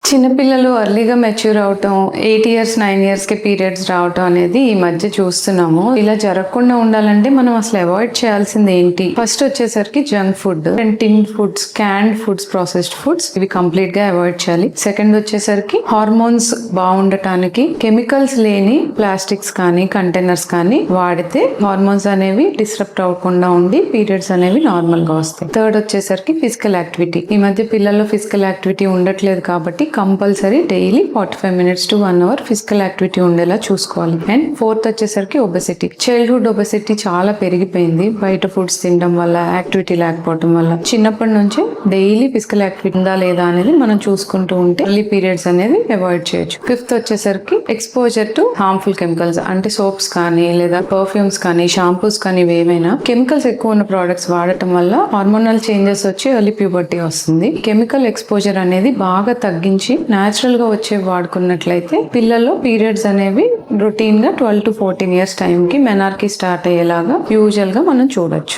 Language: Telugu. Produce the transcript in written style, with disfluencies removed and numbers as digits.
చిన్నపిల్లలు ఎర్లీగా మెచ్యూర్ అవటం 8 ఇయర్స్ 9 ఇయర్స్ కి పీరియడ్స్ రావటం అనేది ఈ మధ్య చూస్తున్నాము. ఇలా జరగకుండా ఉండాలంటే మనం అసలు అవాయిడ్ చేయాల్సింది ఏంటి? ఫస్ట్ వచ్చేసరికి junk food and tin foods, canned foods, processed foods ఇవి కంప్లీట్ గా అవాయిడ్ చేయాలి. సెకండ్ వచ్చేసరికి హార్మోన్స్ బాగుండటానికి కెమికల్స్ లేని ప్లాస్టిక్స్ కానీ కంటైనర్స్ కానీ వాడితే హార్మోన్స్ అనేవి డిస్టర్బ్ అవ్వకుండా ఉండి పీరియడ్స్ అనేవి నార్మల్ గా వస్తాయి. థర్డ్ వచ్చేసరికి ఫిజికల్ యాక్టివిటీ. ఈ మధ్య పిల్లల్లో ఫిజికల్ యాక్టివిటీ ఉండట్లేదు కాబట్టి compulsory daily 45 minutes to 1 hour physical activity ఉండేలా చూసుకోవాలి. అండ్ ఫోర్త్ వచ్చేసరికి ఒబెసిటీ. చైల్డ్హుడ్ ఒబెసిటీ చాలా పెరిగిపోయింది బయట ఫుడ్స్ తినడం వల్ల, యాక్టివిటీ లేకపోవడం వల్ల. చిన్నప్పటి నుంచి డైలీ ఫిజికల్ యాక్టివిటీ ఉందా లేదా అనేది మనం చూసుకుంటూ ఉంటే ఎర్లీ పీరియడ్స్ అనేది అవాయిడ్ చేయొచ్చు. ఫిఫ్త్ వచ్చేసరికి ఎక్స్పోజర్ టు హార్మ్ఫుల్ కెమికల్స్, అంటే సోప్స్ కానీ లేదా పర్ఫ్యూమ్స్ కానీ షాంపూస్ కానీ ఏవైనా కెమికల్స్ ఎక్కువ ఉన్న ప్రోడక్ట్స్ వాడటం వల్ల హార్మోనల్ చేంజెస్ వచ్చి ఎర్లీ ప్యూబర్టీ వస్తుంది. కెమికల్ ఎక్స్పోజర్ అనేది బాగా తగ్గించి న్యాచురల్ గా వచ్చే వాడుకున్నట్లయితే పిల్లల్లో పీరియడ్స్ అనేవి రొటీన్ గా 12 to 14 years టైం కి మెనార్కీ స్టార్ట్ అయ్యేలాగా యూజువల్ గా మనం చూడొచ్చు.